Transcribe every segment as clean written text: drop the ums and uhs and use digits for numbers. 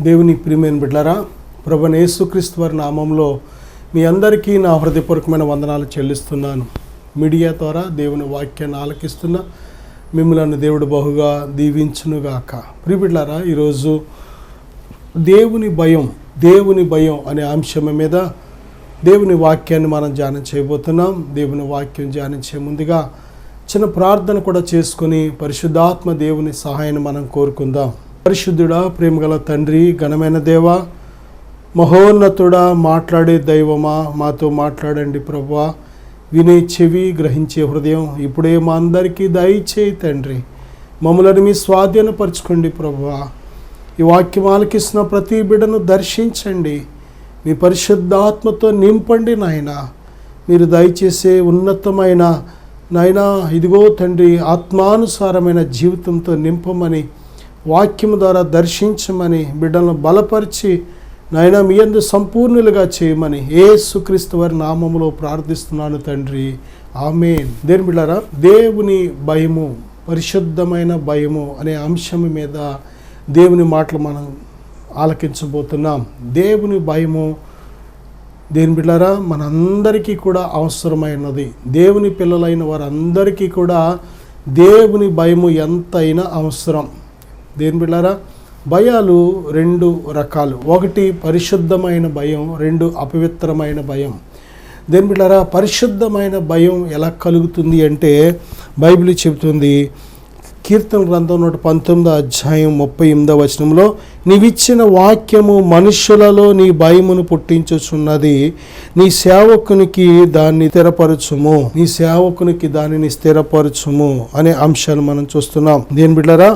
దేవుని ప్రియమైన బిడ్డలారా, ప్రభువైన యేసుక్రీస్తు వారి నామంలో మీ అందరికీ నా హృదయపూర్వకమైన వందనాలు చెల్లిస్తున్నాను. మీడియా ద్వారా దేవుని వాక్యాన్ని ఆలకిస్తున్న మిమ్మల్ని దేవుడు బహుగా దీవించునుగాక. ప్రియ బిడ్డలారా, ఈరోజు దేవుని భయం అనే అంశం మీద దేవుని వాక్యాన్ని మనం ధ్యానం చేయబోతున్నాం. దేవుని వాక్యం ధ్యానించే ముందుగా చిన్న ప్రార్థన కూడా చేసుకుని పరిశుద్ధాత్మ దేవుని సహాయాన్ని మనం కోరుకుందాం. పరిశుద్ధుడా, ప్రేమగల తండ్రి, ఘనమైన దేవా, మహోన్నతుడా, మాట్లాడే దైవమా, మాతో మాట్లాడండి ప్రభువా. వినే చెవి, గ్రహించే హృదయం ఇప్పుడే మా అందరికీ దయచేయి తండ్రి. మమ్మలను మీ స్వాధీనపరచుకోండి ప్రభువా. ఈ వాక్యం ఆలకిస్తున్న ప్రతి బిడ్డను దర్శించండి, మీ పరిశుద్ధాత్మతో నింపండి నాయన. మీరు దయచేసే ఉన్నతమైన నాయన ఇదిగో తండ్రి, ఆత్మానుసారమైన జీవితంతో నింపమని, వాక్యం ద్వారా దర్శించమని, బిడ్డలను బలపరిచి నాయన మీ యందు సంపూర్ణులుగా చేయమని యేసుక్రీస్తు వారి నామములో ప్రార్థిస్తున్నాను తండ్రి, ఆమేన్. దేని బిడ్డలారా, దేవుని భయము, పరిశుద్ధమైన భయము అనే అంశం మీద దేవుని మాటలు మనం ఆలకించబోతున్నాం. దేవుని భయము దేని బిడ్డలారా మనందరికీ కూడా అవసరమైనది. దేవుని పిల్లలైన వారందరికీ కూడా దేవుని భయము ఎంతైనా అవసరం. దేని బిడ్డలారా, భయాలు రెండు రకాలు. ఒకటి పరిశుద్ధమైన భయం, రెండు అపవిత్రమైన భయం. దేని బిడ్డలారా, పరిశుద్ధమైన భయం ఎలా కలుగుతుంది అంటే బైబిల్ చెబుతుంది, కీర్తన గ్రంథం 119:38 నీవిచ్చిన వాక్యము మనుషులలో నీ భయమును పుట్టించుచున్నది, నీ సేవకునికి దాన్ని స్థిరపరచుము అనే అంశాలు మనం చూస్తున్నాం. దేని బిడ్డలారా,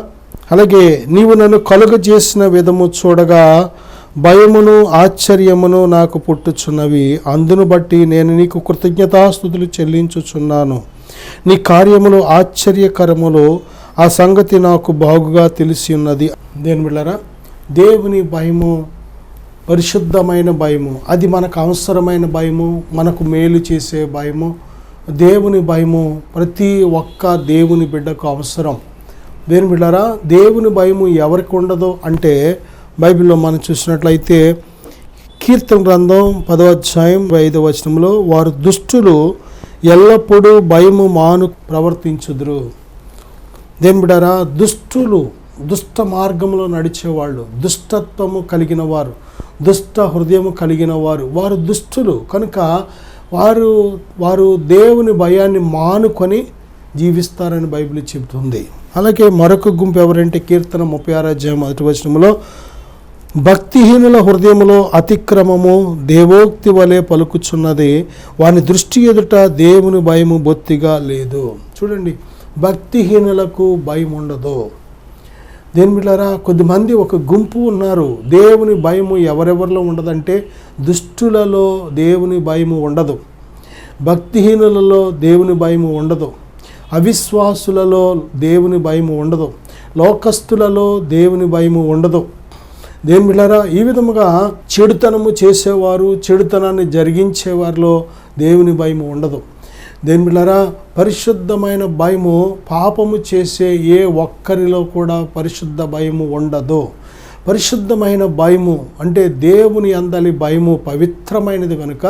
అలాగే నీవు నన్ను కలుగజేసిన విధము చూడగా భయమును ఆశ్చర్యమును నాకు పుట్టుచున్నవి, అందును బట్టి నేను నీకు కృతజ్ఞతాస్తుతులు చెల్లించుచున్నాను. నీ కార్యములు ఆశ్చర్యకరములు, ఆ సంగతి నాకు బాగుగా తెలిసి ఉన్నది. దేని బిడ్డలారా, దేవుని భయము, పరిశుద్ధమైన భయము, అది మనకు అవసరమైన భయము, మనకు మేలు చేసే భయము. దేవుని భయము ప్రతి ఒక్క దేవుని బిడ్డకు అవసరం. దేని బిడ్డలారా, దేవుని భయము ఎవరికి ఉండదు అంటే బైబిల్లో మనం చూసినట్లయితే కీర్తన గ్రంథం 10:5 వారు దుష్టులు ఎల్లప్పుడూ భయము మాను ప్రవర్తించుదురు. దేని బిడ్డలారా, దుష్టులు, దుష్ట మార్గంలో నడిచేవాళ్ళు, దుష్టత్వము కలిగిన వారు, దుష్ట హృదయము కలిగిన వారు, వారు దుష్టులు కనుక వారు దేవుని భయాన్ని మానుకొని జీవిస్తారని బైబిల్ చెబుతుంది. అలాగే మరొక గుంపు ఎవరంటే కీర్తన 36:1 భక్తిహీనుల హృదయములో అతిక్రమము దేవోక్తి వలె పలుకుచున్నది, వాని దృష్టి ఎదుట దేవుని భయము బొత్తిగా లేదు. చూడండి, భక్తిహీనులకు భయం ఉండదు. దేని బిడ్డలారా, కొద్దిమంది ఒక గుంపు ఉన్నారు, దేవుని భయము ఎవరెవరిలో ఉండదంటే దుష్టులలో దేవుని భయము ఉండదు, భక్తిహీనులలో దేవుని భయము ఉండదు, అవిశ్వాసులలో దేవుని భయము ఉండదు, లోకస్తులలో దేవుని భయము ఉండదు. దేని బిడ్డలారా, ఈ విధముగా చెడుతనము చేసేవారు, చెడుతనాన్ని జరిగించేవారిలో దేవుని భయము ఉండదు. దేని బిడ్డలారా, పరిశుద్ధమైన భయము, పాపము చేసే ఏ ఒక్కరిలో కూడా పరిశుద్ధ భయము ఉండదు. పరిశుద్ధమైన భయము అంటే దేవుని అందలి భయము పవిత్రమైనది కనుక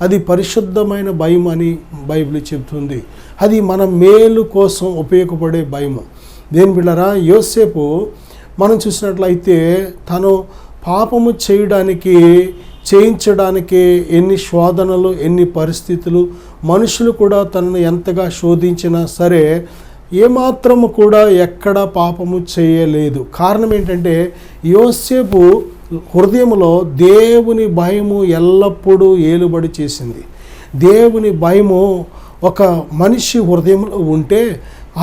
అది పరిశుద్ధమైన భయం అని బైబిల్ చెబుతుంది. అది మన మేలు కోసం ఉపయోగపడే భయము. దేని బిడ్డలారా, యోసేపు మనం చూసినట్లయితే తను పాపము చేయించడానికి ఎన్ని శోధనలు, ఎన్ని పరిస్థితులు, మనుషులు కూడా తనను ఎంతగా శోధించినా సరే ఏమాత్రము కూడా ఎక్కడ పాపము చేయలేదు. కారణం ఏంటంటే యోసేపు హృదయంలో దేవుని భయము ఎల్లప్పుడూ ఏలుబడి చేసింది. దేవుని భయము ఒక మనిషి హృదయంలో ఉంటే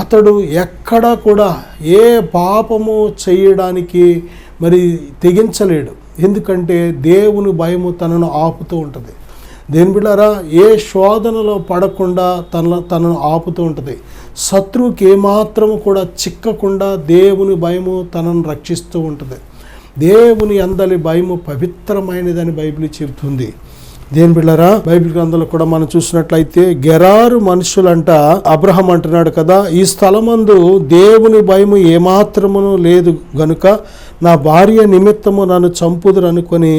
అతడు ఎక్కడా కూడా ఏ పాపము చేయడానికి తెగించలేడు. ఎందుకంటే దేవుని భయము తనను ఆపుతూ ఉంటుంది. దేని బిడ్డలారా, ఏ శోధనలో పడకుండా తనను ఆపుతూ ఉంటుంది. శత్రువుకి ఏమాత్రము కూడా చిక్కకుండా దేవుని భయము తనను రక్షిస్తూ ఉంటుంది. దేవుని అందలి భయము పవిత్రమైనదని బైబిల్ చెబుతుంది. దేని బిడ్డలారా, బైబిల్ గ్రంథంలో కూడా మనం చూసినట్లయితే గెరారు మనుషులంట అబ్రహాం అంటున్నాడు కదా, ఈ స్థలమందు దేవుని భయము ఏమాత్రమును లేదు గనుక నా భార్య నిమిత్తము నన్ను చంపుదురు అనుకొని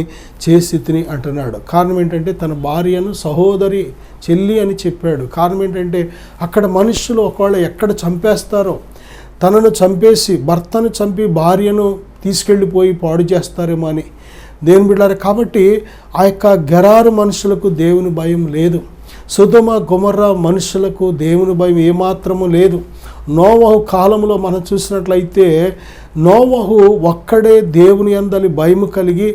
చేసి తిని అంటున్నాడు. కారణం ఏంటంటే తన భార్యను సహోదరి చెల్లి అని చెప్పాడు. కారణం ఏంటంటే అక్కడ మనుషులు ఒకవేళ ఎక్కడ చంపేస్తారో, తనను చంపేసి భర్తను చంపి భార్యను తీసుకెళ్ళిపోయి పాడు చేస్తారేమో అని. దేవుని బిడ్డలారా, కాబట్టి ఆ యొక్క గెరారు మనుషులకు దేవుని భయం లేదు. సొదొమ గొమొర్రా మనుషులకు దేవుని భయం ఏమాత్రము లేదు. నోవహు కాలంలో మనం చూసినట్లయితే నోవహు ఒక్కడే దేవుని యందలి భయము కలిగి,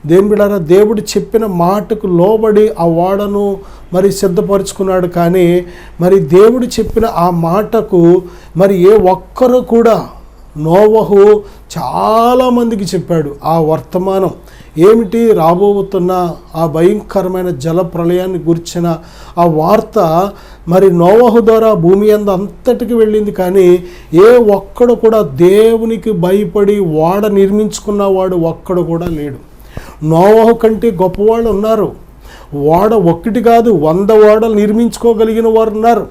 దేవుని బిడ్డలారా, దేవుడు చెప్పిన మాటకు లోబడి ఆ ఓడను మరి సిద్ధపరుచుకున్నాడు. కానీ మరి దేవుడు చెప్పిన ఆ మాటకు మరి ఏ ఒక్కరు కూడా, నోవహు చాలామందికి చెప్పాడు ఆ వర్తమానం ఏమిటి, రాబోతున్న ఆ భయంకరమైన జల ప్రళయాన్ని గురించిన ఆ వార్త మరి నోవహు ద్వారా భూమి అంతటికి వెళ్ళింది. కానీ ఏ ఒక్కడు కూడా దేవునికి భయపడి ఓడ నిర్మించుకున్నవాడు ఒక్కడు కూడా లేడు. నోవహు కంటే గొప్పవాళ్ళు ఉన్నారు. ఓడ ఒక్కటి కాదు, 100 ఓడలు నిర్మించుకోగలిగిన వారు ఉన్నారు,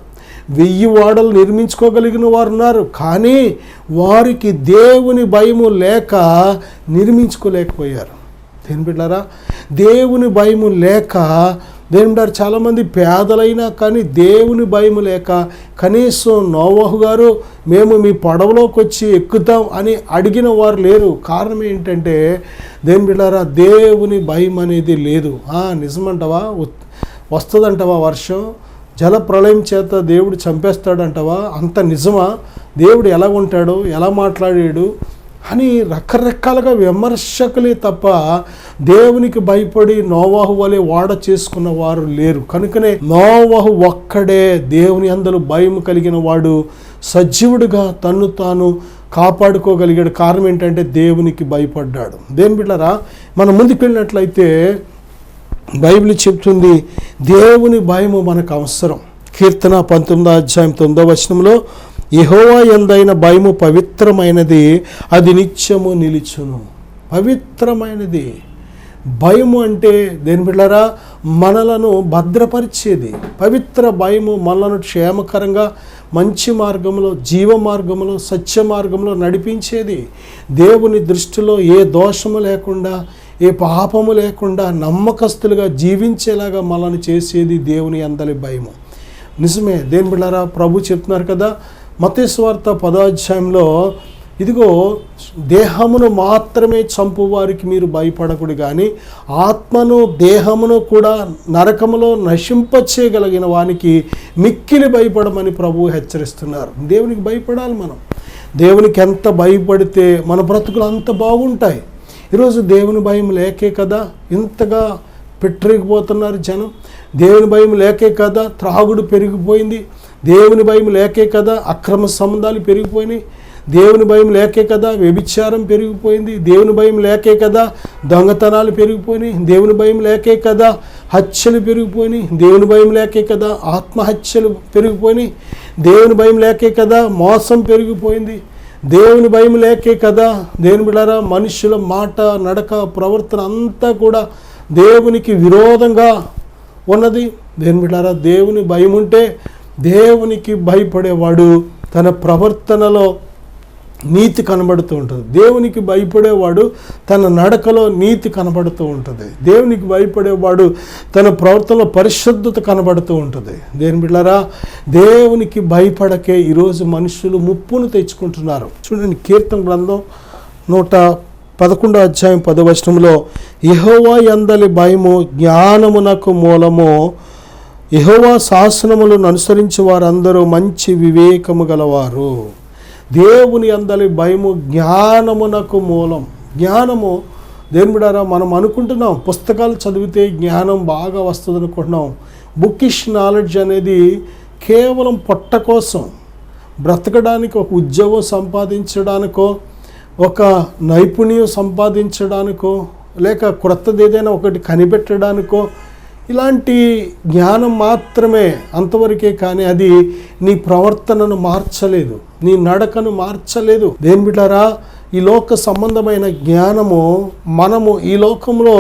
1000 ఓడలు నిర్మించుకోగలిగిన వారు ఉన్నారు. కానీ వారికి దేవుని భయము లేక నిర్మించుకోలేకపోయారు. దేని బిడ్డారా, దేవుని భయము లేక, దేవుని బిడ్డారు చాలామంది పేదలైనా కానీ దేవుని భయము లేక కనీసం నోవహు గారు మేము మీ పడవలోకి వచ్చి ఎక్కుతాం అని అడిగిన వారు లేరు. కారణం ఏంటంటే దేవుని బిడ్డారా, దేవుని భయం అనేది లేదు. నిజమంటావా? వస్తుందంటావా వర్షం? జల ప్రళయం చేత దేవుడు చంపేస్తాడంటావా? అంత నిజమా? దేవుడు ఎలా ఉంటాడు, ఎలా మాట్లాడాడు అని రకరకాలుగా విమర్శకులే తప్ప దేవునికి భయపడి నోవహు వలె ఓడ చేసుకున్న వారు లేరు. కనుకనే నోవహు ఒక్కడే దేవుని యందు భయం కలిగిన వాడు, సజీవుడిగా తన్ను తాను కాపాడుకోగలిగాడు. కారణం ఏంటంటే దేవునికి భయపడ్డాడు. దేని బిడ్డలారా, మనం ముందుకు వెళ్ళినట్లయితే బైబిల్ చెప్తుంది దేవుని భయము మనకు అవసరం. కీర్తన 19:9 యెహోవా యందైన భయము పవిత్రమైనది, అది నిత్యము నిలిచును. పవిత్రమైనది భయము అంటే దేని బిడ్డలారా, మనలను భద్రపరిచేది. పవిత్ర భయము మనలను క్షేమకరంగా మంచి మార్గంలో, జీవ మార్గంలో, సత్య మార్గంలో నడిపించేది. దేవుని దృష్టిలో ఏ దోషము లేకుండా, ఏ పాపము లేకుండా నమ్మకస్తులుగా జీవించేలాగా మనల్ని చేసేది దేవుని యందలి భయము. నిజమే దేని బిడ్డలారా, ప్రభు చెప్తున్నారు కదా మత్తయి సువార్త 10వ ఇదిగో దేహమును మాత్రమే చంపు వారికి మీరు భయపడకూడదు, కానీ ఆత్మను దేహమును కూడా నరకములో నశింపచేయగలిగిన వానికి మిక్కిలి భయపడమని ప్రభువు హెచ్చరిస్తున్నారు. దేవునికి భయపడాలి మనం. దేవునికి ఎంత భయపడితే మన బ్రతుకులు అంత బాగుంటాయి. ఈరోజు దేవుని భయం లేకే కదా ఇంతగా పెట్టిపోతున్నారు జనం. దేవుని భయం లేకే కదా త్రాగుడు పెరిగిపోయింది. దేవుని భయం లేకే కదా అక్రమ సంబంధాలు పెరిగిపోయినాయి. దేవుని భయం లేకే కదా వ్యభిచారం పెరిగిపోయింది. దేవుని భయం లేకే కదా దొంగతనాలు పెరిగిపోయినాయి. దేవుని భయం లేకే కదా హత్యలు పెరిగిపోయినాయి. దేవుని భయం లేకే కదా ఆత్మహత్యలు పెరిగిపోయినాయి. దేవుని భయం లేకే కదా మోసం పెరిగిపోయింది. దేవుని భయం లేకే కదా దేవుని బిడ్డలారా మనుషుల మాట నడక ప్రవర్తన అంతా కూడా దేవునికి విరోధంగా ఉన్నది. దేవుని బిడ్డలారా, దేవుని భయం ఉంటే దేవునికి భయపడేవాడు తన ప్రవర్తనలో నీతి కనబడుతూ ఉంటుంది. దేవునికి భయపడేవాడు తన నడకలో నీతి కనబడుతూ ఉంటుంది. దేవునికి భయపడేవాడు తన ప్రవర్తనలో పరిశుద్ధత కనబడుతూ ఉంటుంది. దేవుని బిడ్డలారా, దేవునికి భయపడకే ఈరోజు మనుషులు ముప్పును తెచ్చుకుంటున్నారు. చూడండి, కీర్తన గ్రంథం 111:10 యెహోవా యందలి భయము జ్ఞానమునకు మూలము, యెహోవా శాసనములను అనుసరించి వారందరూ మంచి వివేకము గలవారు. దేవుని యందలి భయము జ్ఞానమునకు మూలం. జ్ఞానము దేవుని బిడ్డలారా, మనం అనుకుంటున్నాం పుస్తకాలు చదివితే జ్ఞానం బాగా వస్తుంది అనుకుంటున్నాం. బుకిష్ నాలెడ్జ్ అనేది కేవలం పొట్ట కోసం, బ్రతకడానికి, ఒక ఉద్యోగం సంపాదించడానికో, ఒక నైపుణ్యం సంపాదించడానికో, లేక క్రొత్తది ఏదైనా ఒకటి కనిపెట్టడానికో, ఇలాంటి జ్ఞానం మాత్రమే, అంతవరకే. కానీ అది నీ ప్రవర్తనను మార్చలేదు, నీ నడకను మార్చలేదు. దేని బిడ్డలారా, ఈ లోక సంబంధమైన జ్ఞానము మనము ఈ లోకంలో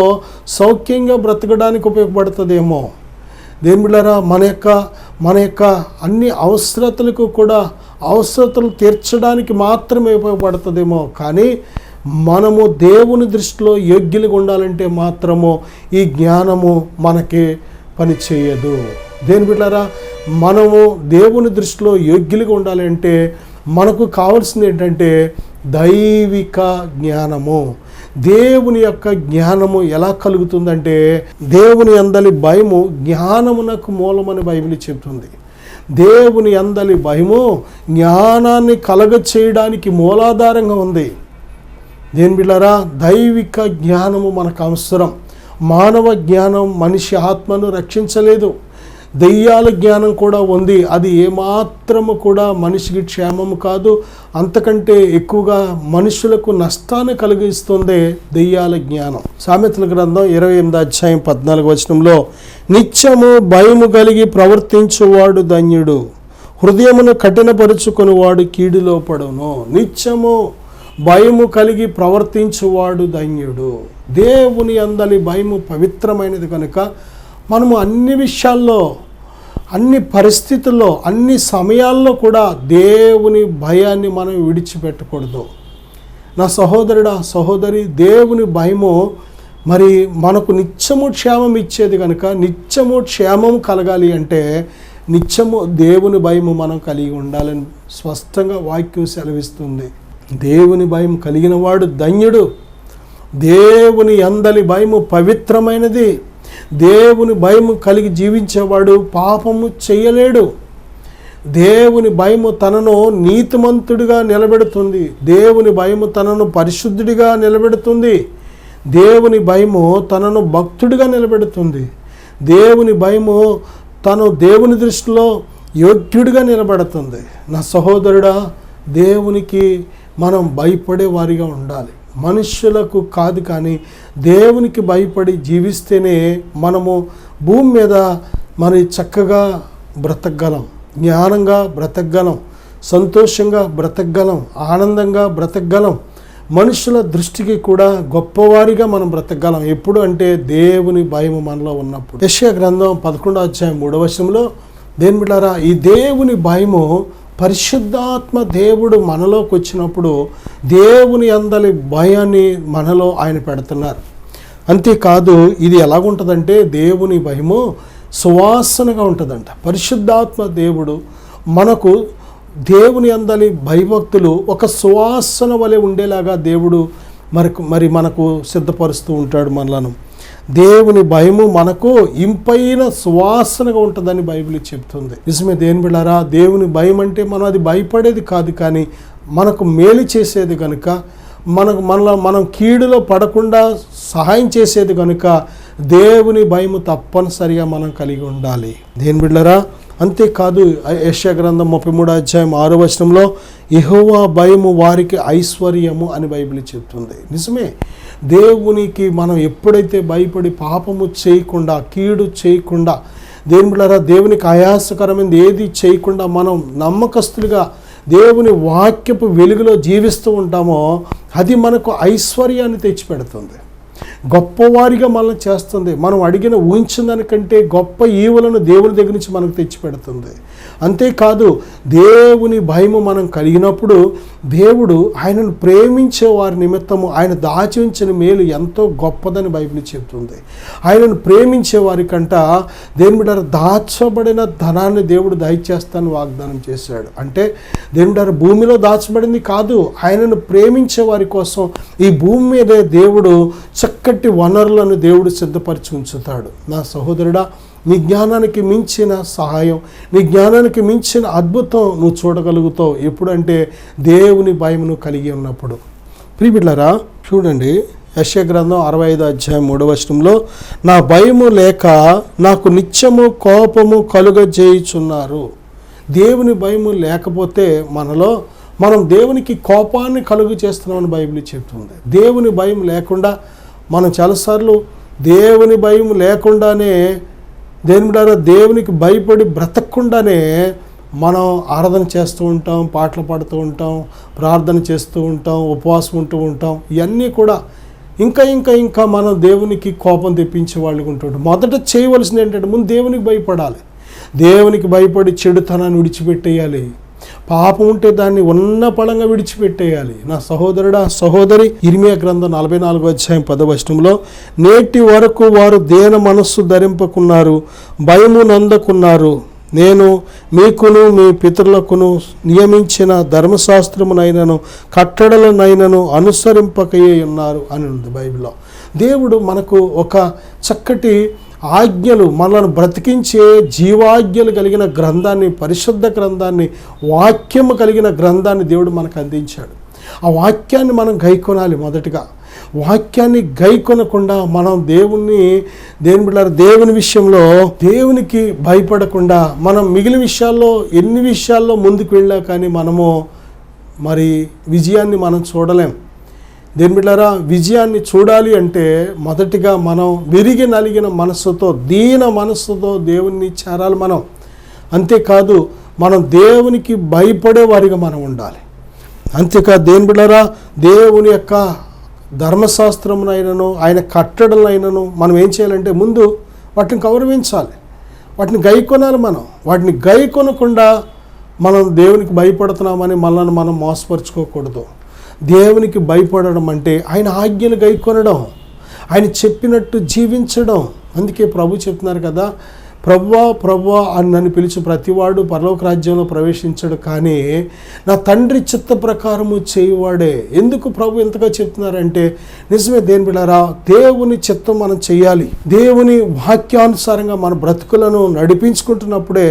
సౌఖ్యంగా బ్రతకడానికి ఉపయోగపడుతుందేమో. దేవుని బిడ్డలారా, మన యొక్క అన్ని అవసరతలకు కూడా అవసరతలు తీర్చడానికి మాత్రమే ఉపయోగపడుతుందేమో. కానీ మనము దేవుని దృష్టిలో యోగ్యులుగా ఉండాలంటే మాత్రము ఈ జ్ఞానము మనకి పని చేయదు. దేవుని బిడ్డలారా, మనము దేవుని దృష్టిలో యోగ్యులుగా ఉండాలి అంటే మనకు కావాల్సింది ఏంటంటే దైవిక జ్ఞానము. దేవుని యొక్క జ్ఞానము ఎలా కలుగుతుందంటే దేవుని అందలి భయము జ్ఞానమునకు మూలమని బైబిల్ చెప్తుంది. దేవుని అందలి భయము జ్ఞానాన్ని కలగ చేయడానికి మూలాధారంగా ఉంది. దేని బిడ్డలారా, దైవిక జ్ఞానము మనకు అవసరం. మానవ జ్ఞానం మనిషి ఆత్మను రక్షించలేదు. దెయ్యాల జ్ఞానం కూడా ఉంది, అది ఏమాత్రము కూడా మనిషికి క్షేమము కాదు, అంతకంటే ఎక్కువగా మనుషులకు నష్టాన్ని కలిగిస్తుంది దెయ్యాల జ్ఞానం. సామెతల గ్రంథం 28:14 నిత్యము భయము కలిగి ప్రవర్తించువాడు ధన్యుడు, హృదయమును కఠినపరుచుకునివాడు కీడులో పడును. నిత్యము భయము కలిగి ప్రవర్తించువాడు ధన్యుడు. దేవుని అందలి భయము పవిత్రమైనది కనుక మనము అన్ని విషయాల్లో, అన్ని పరిస్థితుల్లో, అన్ని సమయాల్లో కూడా దేవుని భయాన్ని మనం విడిచిపెట్టకూడదు. నా సహోదరుడా, సహోదరి, దేవుని భయము మరి మనకు నిత్యము క్షేమం ఇచ్చేది కనుక నిత్యము క్షేమం కలగాలి అంటే నిత్యము దేవుని భయము మనం కలిగి ఉండాలని స్పష్టంగా వాక్యం సెలవిస్తుంది. దేవుని భయం కలిగిన వాడు ధన్యుడు. దేవుని అందలి భయము పవిత్రమైనది. దేవుని భయము కలిగి జీవించేవాడు పాపము చేయలేడు. దేవుని భయము తనను నీతిమంతుడిగా నిలబెడుతుంది. దేవుని భయము తనను పరిశుద్ధుడిగా నిలబెడుతుంది. దేవుని భయము తనను భక్తుడిగా నిలబెడుతుంది. దేవుని భయము తను దేవుని దృష్టిలో యోగ్యుడిగా నిలబడుతుంది. నా సహోదరుడా, దేవునికి మనం భయపడే వారిగా ఉండాలి. మనుష్యులకు కాదు, కానీ దేవునికి భయపడి జీవిస్తేనే మనము భూమి మీద మరి చక్కగా బ్రతకగలం, జ్ఞానంగా బ్రతకగలం, సంతోషంగా బ్రతకగలం, ఆనందంగా బ్రతకగలం. మనుషుల దృష్టికి కూడా గొప్పవారిగా మనం బ్రతకగలం. ఎప్పుడు అంటే దేవుని భయము మనలో ఉన్నప్పుడు. యెషయా గ్రంథం 11:3 దేని బిడ్డలారా, ఈ దేవుని భయము పరిశుద్ధాత్మ దేవుడు మనలోకి వచ్చినప్పుడు దేవుని అందలి భయాన్ని మనలో ఆయన పెడుతున్నారు. అంతేకాదు, ఇది ఎలాగుంటుందంటే దేవుని భయము సువాసనగా ఉంటుందంట. పరిశుద్ధాత్మ దేవుడు మనకు దేవుని అందలి భయభక్తులు ఒక సువాసన వలె ఉండేలాగా దేవుడు మరి మనకు సిద్ధపరుస్తూ ఉంటాడు మనలను. దేవుని భయము మనకు ఇంపైన సువాసనగా ఉంటుందని బైబిల్ చెప్తుంది. నిజమే దేని బిడ్డలారా, దేవుని భయం అంటే మనం అది భయపడేది కాదు, కానీ మనకు మేలు చేసేది కనుక, మనం కీడులో పడకుండా సహాయం చేసేది కనుక దేవుని భయము తప్పనిసరిగా మనం కలిగి ఉండాలి. దేని బిడ్డలారా, అంతేకాదు యెషయా గ్రంథం 33:6 యెహోవా భయము వారికి ఐశ్వర్యము అని బైబిల్ చెప్తుంది. నిజమే, దేవునికి మనం ఎప్పుడైతే భయపడి పాపము చేయకుండా, కీడు చేయకుండా, దేని బిడ్డలారా దేవునికి ఆయాసకరమైనది ఏది చేయకుండా మనం నమ్మకస్తులుగా దేవుని వాక్యపు వెలుగులో జీవిస్తూ ఉంటామో అది మనకు ఐశ్వర్యాన్ని తెచ్చిపెడుతుంది, గొప్పవారిగా మనల్ని చేస్తుంది. మనం అడిగిన ఊహించిన దానికంటే గొప్ప ఈవులను దేవుని దగ్గర నుంచి మనకు తెచ్చిపెడుతుంది. అంతేకాదు, దేవుని భయము మనం కలిగినప్పుడు దేవుడు ఆయనను ప్రేమించే వారి నిమిత్తము ఆయన దాచి ఉంచిన మేలు ఎంతో గొప్పదని బైబిల్ చెప్తుంది. ఆయనను ప్రేమించే వారికంట దేవుని బిడ్డ దాచబడిన ధనాన్ని దేవుడు దయచేస్తానని వాగ్దానం చేశాడు. అంటే దేవుని బిడ్డ భూమిలో దాచబడింది కాదు, ఆయనను ప్రేమించే వారి కోసం ఈ భూమి మీదే దేవుడు చక్కటి వనరులను దేవుడు సిద్ధపరిచి ఉంచుతాడు. నా సహోదరుడా, నీ జ్ఞానానికి మించిన సహాయం, నీ జ్ఞానానికి మించిన అద్భుతం నువ్వు చూడగలుగుతావు ఎప్పుడంటే దేవుని భయమును కలిగి ఉన్నప్పుడు. ప్రియబిడ్డలారా, చూడండి యెషయా గ్రంథం 65:3 నా భయము లేక నాకు నిత్యము కోపము కలుగజేయుచున్నారు. దేవుని భయము లేకపోతే మనం దేవునికి కోపాన్ని కలుగు చేస్తున్నామని బైబిల్ చెప్తుంది. దేవుని భయం లేకుండా మనం చాలాసార్లు దేవుని భయం లేకుండానే దేవునికి భయపడి బ్రతకకుండానే మనం ఆరాధన చేస్తూ ఉంటాం, పాటలు పాడుతూ ఉంటాం, ప్రార్థన చేస్తూ ఉంటాం, ఉపవాసం ఉంటూ ఉంటాం. ఇవన్నీ కూడా ఇంకా మనం దేవునికి కోపం తెప్పించే వాళ్ళు ఉంటుంటాం. మొదట చేయవలసింది ఏంటంటే ముందు దేవునికి భయపడాలి. దేవునికి భయపడి చెడుతనాన్ని విడిచిపెట్టేయాలి. పాపం ఉంటే దాన్ని ఉన్న పళంగా విడిచిపెట్టేయాలి. నా సహోదరుడా, సహోదరి, ఇర్మియా గ్రంథం 44వ అధ్యాయం 10వ వచనంలో, నేటి వరకు వారు దేన మనస్సు ధరింపకున్నారు, భయము నందకున్నారు. నేను మీకును మీ పితరులకును నియమించిన ధర్మశాస్త్రమునైనను కట్టడలనైనను అనుసరింపకయే ఉన్నారు అని ఉంది బైబిల్లో. దేవుడు మనకు ఒక చక్కటి ఆజ్ఞలు, మనల్ని బ్రతికించే జీవాజ్ఞలు కలిగిన గ్రంథాన్ని, పరిశుద్ధ గ్రంథాన్ని, వాక్యము కలిగిన గ్రంథాన్ని దేవుడు మనకు అందించాడు. ఆ వాక్యాన్ని మనం గైకొనాలి. మొదటిగా వాక్యాన్ని గైకొనకుండా మనం దేవుని విషయంలో దేవునికి భయపడకుండా మనం మిగిలిన విషయాల్లో ఎన్ని విషయాల్లో ముందుకు వెళ్ళా కానీ మనము మరి విజయాన్ని మనం చూడలేం. దేవుని బిడ్డలారా, విజయాన్ని చూడాలి అంటే మొదటిగా మనం విరిగి నలిగిన మనస్సుతో, దీన మనస్సుతో దేవుణ్ణి చేరాలి మనం. అంతేకాదు మనం దేవునికి భయపడే వారిగా మనం ఉండాలి. అంతేకాదు దేవుని బిడ్డలారా, దేవుని యొక్క ధర్మశాస్త్రమునైనను ఆయన కట్టడలైనను మనం ఏం చేయాలంటే ముందు వాటిని గౌరవించాలి, వాటిని గైకొనాలి. మనం వాటిని గైకొనకుండా మనం దేవునికి భయపడుతున్నామని మనల్ని మనం మోసపరుచుకోకూడదు. దేవునికి భయపడడం అంటే ఆయన ఆజ్ఞలు గైకొనడం, ఆయన చెప్పినట్టు జీవించడం. అందుకే ప్రభు చెప్తున్నారు కదా, ప్రభువా అని నన్ను పిలిచి ప్రతివాడు పరలోక రాజ్యంలో ప్రవేశించడు, కానీ నా తండ్రి చిత్త ప్రకారము చేయువాడే. ఎందుకు ప్రభు ఎంతగా చెప్తున్నారంటే నిజమే దేవుని బిడ్డలారా, దేవుని చిత్తం మనం చేయాలి. దేవుని వాక్యానుసారంగా మన బ్రతుకులను నడిపించుకుంటున్నప్పుడే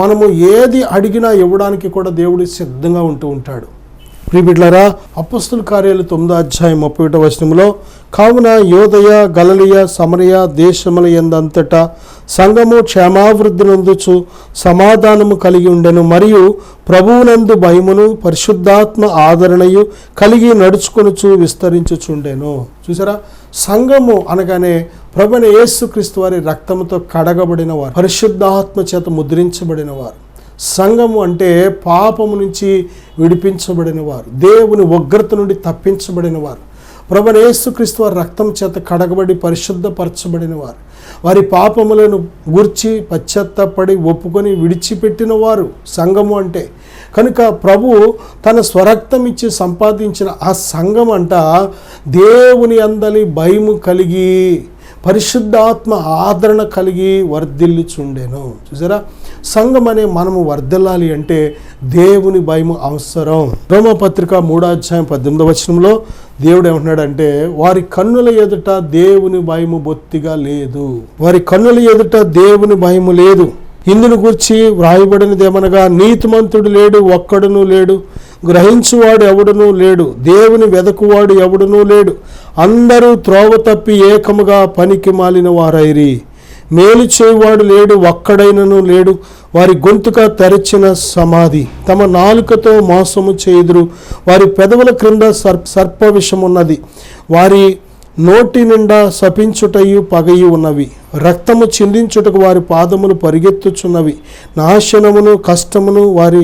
మనము ఏది అడిగినా ఇవ్వడానికి కూడా దేవుడు సిద్ధంగా ఉంటూ ఉంటాడు. ప్రియబిడ్డలారా, అపొస్తలుల కార్యాలు 9వ అధ్యాయం 31వ వచనంలో, కావున యోదయ, గలిలయ, సమరయ దేశముల యందంతటా సంఘము క్షేమాభివృద్ధి నందుచు సమాధానము కలిగి ఉండెను, మరియు ప్రభువునందు భయమును పరిశుద్ధాత్మ ఆదరణయు కలిగి నడుచుకొనుచు విస్తరించుచుండెను. చూసారా, సంఘము అనగానే ప్రభువైన యేసుక్రీస్తు వారి రక్తముతో కడగబడిన వారు, పరిశుద్ధాత్మ చేత ముద్రించబడిన వారు. సంఘము అంటే పాపము నుంచి విడిపించబడిన వారు, దేవుని ఉగ్రత నుండి తప్పించబడిన వారు, ప్రభువైన యేసుక్రీస్తు వారి రక్తం చేత కడగబడి పరిశుద్ధపరచబడిన వారు, వారి పాపములను గూర్చి పశ్చాత్తాపడి ఒప్పుకొని విడిచిపెట్టిన వారు సంఘము అంటే. కనుక ప్రభువు తన స్వరక్తం ఇచ్చి సంపాదించిన ఆ సంఘం అంట దేవుని అందలి భయము కలిగి పరిశుద్ధాత్మ ఆదరణ కలిగి వర్ధిల్లుచుండెను. చూసారా, సంఘం అనే మనము వర్ధిల్లాలి అంటే దేవుని భయము అవసరం. రోమపత్రిక 3వ అధ్యాయం 18వ వచనంలో దేవుడు ఏమంటున్నాడంటే, వారి కన్నుల ఎదుట దేవుని భయము బొత్తిగా లేదు. వారి కన్నుల ఎదుట దేవుని భయము లేదు. ఇందును గురించి వ్రాయబడినదేమనగా, నీతిమంతుడు లేడు, ఒక్కడునూ లేడు, గ్రహించువాడు ఎవడునూ లేడు, దేవుని వెదకువాడు ఎవడునూ లేడు, అందరూ త్రోవ తప్పి ఏకముగా పనికి మాలిన వారైరి, మేలు చేయువాడు లేడు, ఒక్కడైనను లేడు, వారి గొంతుక తెరచిన సమాధి, తమ నాలుకతో మోసము చేయుదురు, వారి పెదవుల క్రింద సర్ప విషమున్నది, వారి నోటి నిండా శపించుటయు పగయు ఉన్నవి, రక్తము చిందించుటకు వారి పాదములు పరిగెత్తుచున్నవి, నాశనమును కష్టమును వారి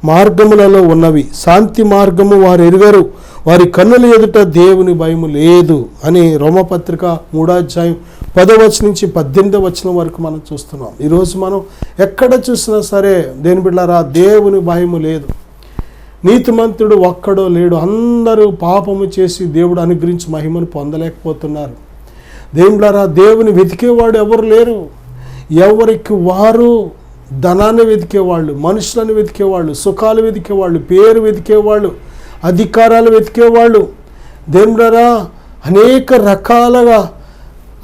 మార్గములలో ఉన్నవి, శాంతి మార్గము వారు ఎరుగరు, వారి కన్నుల ఎదుట దేవుని భయము లేదు అని రోమపత్రిక 3వ అధ్యాయం 10వ వచనం నుంచి 18వ వచనం వరకు మనం చూస్తున్నాం. ఈరోజు మనం ఎక్కడ చూసినా సరే దేవుని బిడ్డలారా, దేవుని భయము లేదు. నీతిమంతుడు ఒక్కడో లేడు, అందరూ పాపము చేసి దేవుడు అనుగ్రహించి మహిమను పొందలేకపోతున్నారు. దేవుని బిడ్డలారా, దేవుని వెతికేవాడు ఎవరు లేరు. ఎవరికి వారు ధనాన్ని వెతికేవాళ్ళు, మనుషులను వెతికేవాళ్ళు, సుఖాలు వెతికేవాళ్ళు, పేరు వెతికేవాళ్ళు, అధికారాలు వెతికేవాళ్ళు. దేవుని బిడ్డలారా,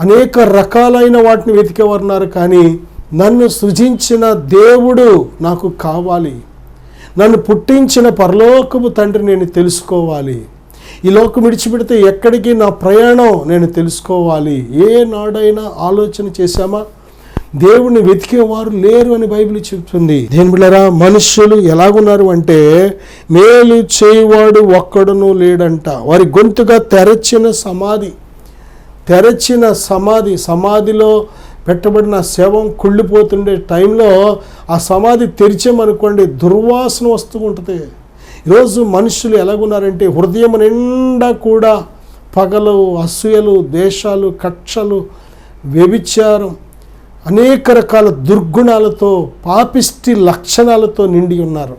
అనేక రకాలైన వాటిని వెతికేవారున్నారు. కానీ నన్ను సృజించిన దేవుడు నాకు కావాలి, నన్ను పుట్టించిన పరలోకపు తండ్రి నేను తెలుసుకోవాలి, ఈ లోకం విడిచిపెడితే ఎక్కడికి నా ప్రయాణం నేను తెలుసుకోవాలి. ఏ నాడైనా ఆలోచన చేశామా? దేవుణ్ణి వెతికేవారు లేరు అని బైబిల్ చెప్తుంది. దేవుని బిడ్డలారా, మనుష్యులు ఎలాగున్నారు అంటే మేలు చేయువాడు ఒక్కడునూ లేడంట. వారి గొంతుగా తెరచిన సమాధిలో పెట్టబడిన శవం కుళ్ళిపోతుండే టైంలో ఆ సమాధి తెరిచామనుకోండి, దుర్వాసన వస్తూ ఉంటుంది. ఈరోజు మనుషులు ఎలాగున్నారంటే హృదయం నిండా కూడా పగలు, అసూయలు, ద్వేషాలు, కక్షలు, వ్యభిచారం, అనేక రకాల దుర్గుణాలతో, పాపిష్టి లక్షణాలతో నిండి ఉన్నారు.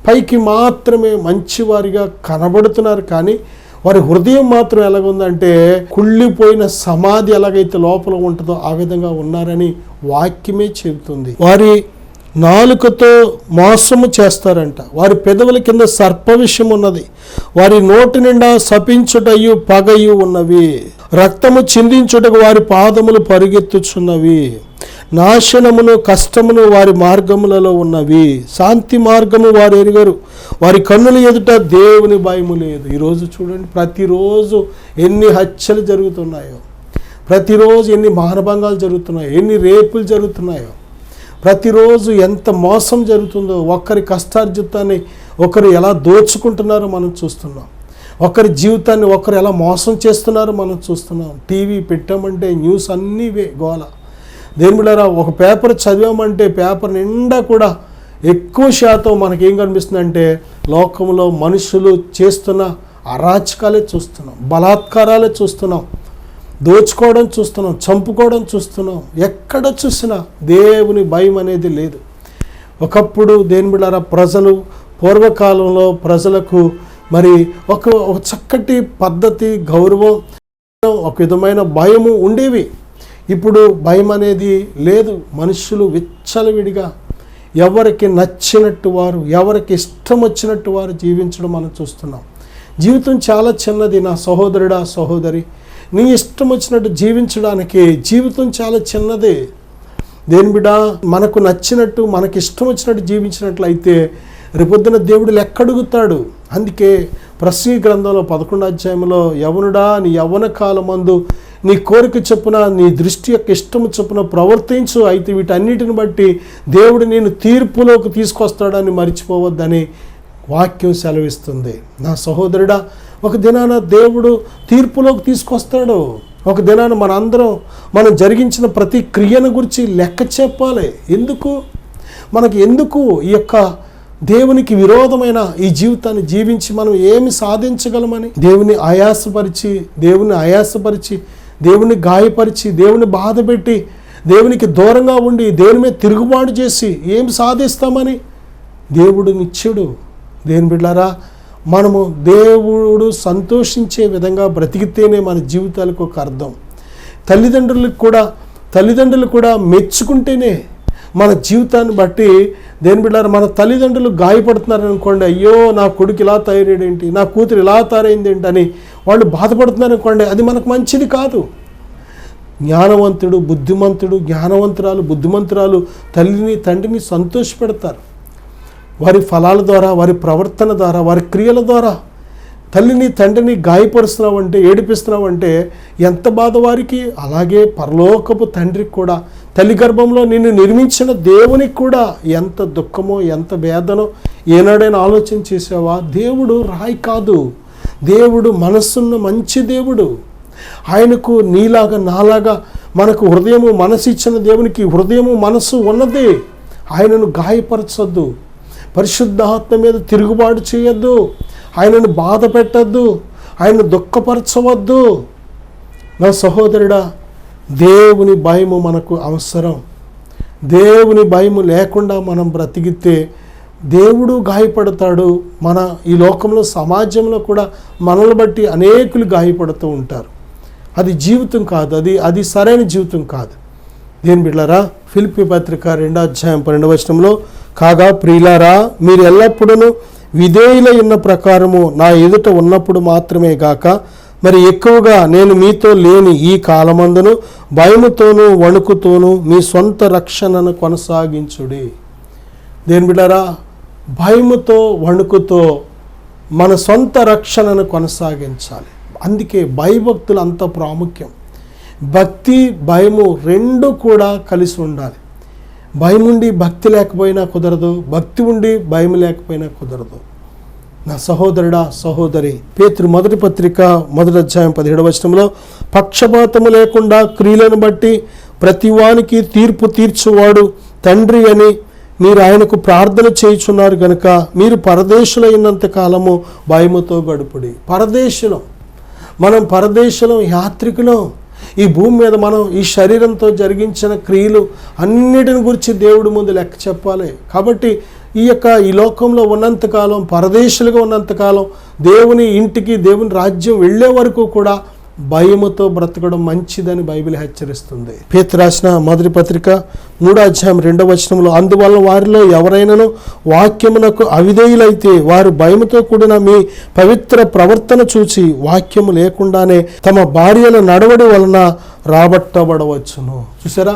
పైకి మాత్రమే మంచివారిగా కనబడుతున్నారు, కానీ వారి హృదయం మాత్రం ఎలాగుందంటే కుళ్ళిపోయిన సమాధి ఎలాగైతే లోపల ఉంటుందో ఆ విధంగా ఉన్నారని వాక్యమే చెబుతుంది. వారి నాలుకతో మోసము చేస్తారంట, వారి పెదవుల కింద సర్ప విషం ఉన్నది, వారి నోటి నిండా శపించుటయు పగయు ఉన్నవి, రక్తము చిందించుటకు వారి పాదములు పరిగెత్తుచున్నవి, నాశనమును కష్టమును వారి మార్గములలో ఉన్నవి, శాంతి మార్గము వారు ఎరుగరు, వారి కన్నుల ఎదుట దేవుని భయము లేదు. ఈరోజు చూడండి, ప్రతిరోజు ఎన్ని హత్యలు జరుగుతున్నాయో, ప్రతిరోజు ఎన్ని మానభంగాలు జరుగుతున్నాయో, ఎన్ని రేపులు జరుగుతున్నాయో, ప్రతిరోజు ఎంత మోసం జరుగుతుందో, ఒకరి కష్టార్జితాన్ని ఒకరు ఎలా దోచుకుంటున్నారో మనం చూస్తున్నాం, ఒకరి జీవితాన్ని ఒకరు ఎలా మోసం చేస్తున్నారో మనం చూస్తున్నాం. టీవీ పెట్టామంటే న్యూస్ అన్నీ గోల. దేని బిడ్డలారా, ఒక పేపర్ చదివామంటే పేపర్ నిండా కూడా ఎక్కువ శాతం మనకేం కనిపిస్తుందంటే లోకంలో మనుషులు చేస్తున్న అరాచకాలే చూస్తున్నాం, బలాత్కారాలే చూస్తున్నాం, దోచుకోవడం చూస్తున్నాం, చంపుకోవడం చూస్తున్నాం. ఎక్కడ చూసినా దేవుని భయం అనేది లేదు. ఒకప్పుడు దేని బిడ్డలారా, ప్రజలు పూర్వకాలంలో ప్రజలకు మరి ఒక చక్కటి పద్ధతి, గౌరవం, ఒక విధమైన భయము ఉండేవి. ఇప్పుడు భయం అనేది లేదు. మనుషులు విచ్చలవిడిగా ఎవరికి నచ్చినట్టు వారు, ఎవరికి ఇష్టం వచ్చినట్టు వారు జీవించడం మనం చూస్తున్నాం. జీవితం చాలా చిన్నది నా సహోదరుడా, సహోదరి. నీ ఇష్టం వచ్చినట్టు జీవించడానికి జీవితం చాలా చిన్నదే. దేని బిడ్డ, మనకు నచ్చినట్టు మనకి ఇష్టం వచ్చినట్టు జీవించినట్లయితే రేపొద్దున దేవుడు లెక్కడుగుతాడు. అందుకే ప్రసంగి గ్రంథంలో 11వ అధ్యాయంలో, యవనుడా నీ యవ్వన కాలమందు నీ కోరిక చొప్పున, నీ దృష్టి యొక్క ఇష్టము చొప్పున ప్రవర్తించు, అయితే వీటన్నిటిని బట్టి దేవుడు నేను తీర్పులోకి తీసుకొస్తాడని మర్చిపోవద్దని వాక్యం సెలవిస్తుంది. నా సహోదరుడా, ఒక దినాన దేవుడు తీర్పులోకి తీసుకొస్తాడు. ఒక దినాన మనం జరిగించిన ప్రతి క్రియను గురించి లెక్క చెప్పాలి. ఎందుకు ఈ యొక్క దేవునికి విరోధమైన ఈ జీవితాన్ని జీవించి మనం ఏమి సాధించగలమని దేవుని ఆయాసపరిచి దేవుని గాయపరిచి, దేవుని బాధపెట్టి, దేవునికి దూరంగా ఉండి, దేవుని మీద తిరుగుబాటు చేసి ఏం సాధిస్తామని దేవుడు నిత్యుడు. దేని బిడ్డలారా, మనము దేవుడు సంతోషించే విధంగా బ్రతికితేనే మన జీవితాలకు ఒక అర్థం. తల్లిదండ్రులు కూడా మెచ్చుకుంటేనే మన జీవితాన్ని బట్టి, దేని బిడ్డలారా, మన తల్లిదండ్రులు గాయపడుతున్నారు అనుకోండి, అయ్యో నా కొడుకు ఇలా తయారేడేంటి, నా కూతురు ఇలా తయారైంది ఏంటి అని వాళ్ళు బాధపడుతున్నారు అనుకోండి, అది మనకు మంచిది కాదు. జ్ఞానవంతుడు, బుద్ధిమంతురాలు తల్లిని తండ్రిని సంతోషపెడతారు. వారి ఫలాల ద్వారా, వారి ప్రవర్తన ద్వారా, వారి క్రియల ద్వారా. తల్లిని తండ్రిని గాయపరుస్తున్నావంటే, ఏడిపిస్తున్నావంటే ఎంత బాధ వారికి. అలాగే పరలోకపు తండ్రికి కూడా, తల్లి గర్భంలో నిన్ను నిర్మించిన దేవునికి కూడా ఎంత దుఃఖమో, ఎంత వేదనో ఏనాడైనా ఆలోచన చేసావా? దేవుడు రాయి కాదు, దేవుడు మనస్సున్న మంచి దేవుడు. ఆయనకు నీలాగా నాలాగా మనకు హృదయము మనసు ఇచ్చిన దేవునికి హృదయము మనసు ఉన్నది. ఆయనను గాయపరచొద్దు, పరిశుద్ధాత్మ మీద తిరుగుబాటు చేయొద్దు, ఆయనను బాధ పెట్టద్దు, ఆయనను దుఃఖపరచవద్దు. నా సహోదరుడా, దేవుని భయము మనకు అవసరం. దేవుని భయము లేకుండా మనం బ్రతికితే దేవుడు గాయపడతాడు. మన ఈ లోకంలో, సమాజంలో కూడా మనల్ని బట్టి అనేకులు గాయపడుతూ ఉంటారు. అది జీవితం కాదు, అది సరైన జీవితం కాదు. దేని బిడ్డలారా, ఫిలిప్పీ పత్రిక 2వ అధ్యాయం 12వ వచనంలో, కాగా ప్రియులారా, మీరు ఎల్లప్పుడూ విధేయులై ఉన్న ప్రకారము నా ఎదుట ఉన్నప్పుడు మాత్రమే గాక మరి ఎక్కువగా నేను మీతో లేని ఈ కాలమందును భయముతోనూ వణుకుతోనూ మీ సొంత రక్షణను కొనసాగించుడి. దేని బిడ్డలారా, భయముతో వణుకుతో మన సొంత రక్షణను కొనసాగించాలి. అందుకే భయభక్తులు అంత ప్రాముఖ్యం. భక్తి, భయము రెండు కూడా కలిసి ఉండాలి. భయం ఉండి భక్తి లేకపోయినా కుదరదు, భక్తి ఉండి భయం లేకపోయినా కుదరదు. నా సహోదరుడా, సహోదరి, పేతురు మొదటి పత్రిక 1వ అధ్యాయం 17వ వచనంలో, పక్షపాతము లేకుండా క్రియలను బట్టి ప్రతివానికి తీర్పు తీర్చువాడు తండ్రి అని మీరు ఆయనకు ప్రార్థన చేయుచున్నారు కనుక మీరు పరదేశులైనంత కాలము భయముతో గడుపుడి. మనం పరదేశులం, యాత్రికులం. ఈ భూమి మీద మనం ఈ శరీరంతో జరిగించిన క్రియలు అన్నిటిని గురించి దేవుడి ముందు లెక్క చెప్పాలి. కాబట్టి ఈ లోకంలో ఉన్నంతకాలం, పరదేశులుగా ఉన్నంతకాలం, దేవుని ఇంటికి, దేవుని రాజ్యం వెళ్ళే వరకు కూడా భయముతో బ్రతకడం మంచిదని బైబిల్ హెచ్చరిస్తుంది. పేతురు రాసిన మొదటి పత్రిక 3:2 అందువల్ల వారిలో ఎవరైనాను వాక్యమునకు అవిధేయులైతే వారు భయముతో కూడిన మీ పవిత్ర ప్రవర్తన చూచి వాక్యము లేకుండానే తమ భార్యల నడవడి వలన రాబట్టబడవచ్చును. చూసారా,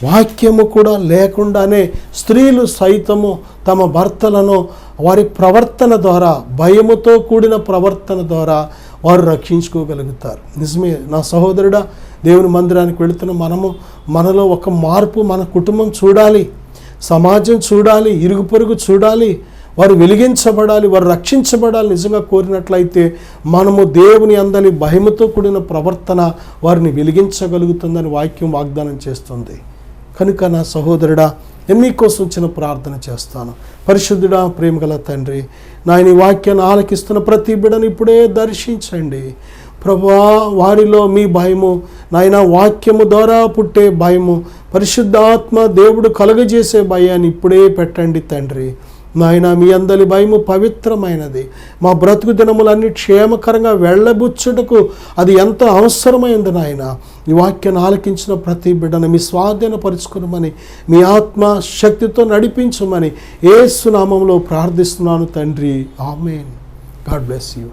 వాక్యము కూడా లేకుండానే స్త్రీలు సైతము తమ భర్తలను వారి ప్రవర్తన ద్వారా, భయముతో కూడిన ప్రవర్తన ద్వారా వారు రక్షించుకోగలుగుతారు. నిజమే నా సహోదరుడా, దేవుని మందిరానికి వెళుతున్న మనలో ఒక మార్పు, మన కుటుంబం చూడాలి, సమాజం చూడాలి, ఇరుగు పొరుగు చూడాలి, వారు వెలిగించబడాలి, వారు రక్షించబడాలి. నిజంగా కోరినట్లయితే మనము దేవుని అందలి భయముతో కూడిన ప్రవర్తన వారిని వెలిగించగలుగుతుందని వాక్యం వాగ్దానం చేస్తుంది. కనుక నా సహోదరుడా, నేను మీకోసం చిన్న ప్రార్థన చేస్తాను. పరిశుద్ధుడా, ప్రేమగల తండ్రి, నాయన ఈ వాక్యాన్ని ఆలకిస్తున్న ప్రతి బిడ్డను ఇప్పుడే దర్శించండి ప్రభువా. వారిలో మీ భయము, నాయన వాక్యము ద్వారా పుట్టే భయము, పరిశుద్ధాత్మ దేవుడు కలుగజేసే భయాన్ని ఇప్పుడే పెట్టండి తండ్రి. నాయన మీ అందరి భయము పవిత్రమైనది. మా బ్రతుకు దినములన్నీ క్షేమకరంగా వెళ్ళబుచ్చుటకు అది ఎంత అవసరమైంది నాయన. ఈ వాక్యాన్ని ఆలకించిన ప్రతి బిడ్డను మీ స్వాధీనపరుచుకునమని, మీ ఆత్మ శక్తితో నడిపించమని యేసు నామములో ప్రార్థిస్తున్నాను తండ్రి. ఆమేన్. God bless you.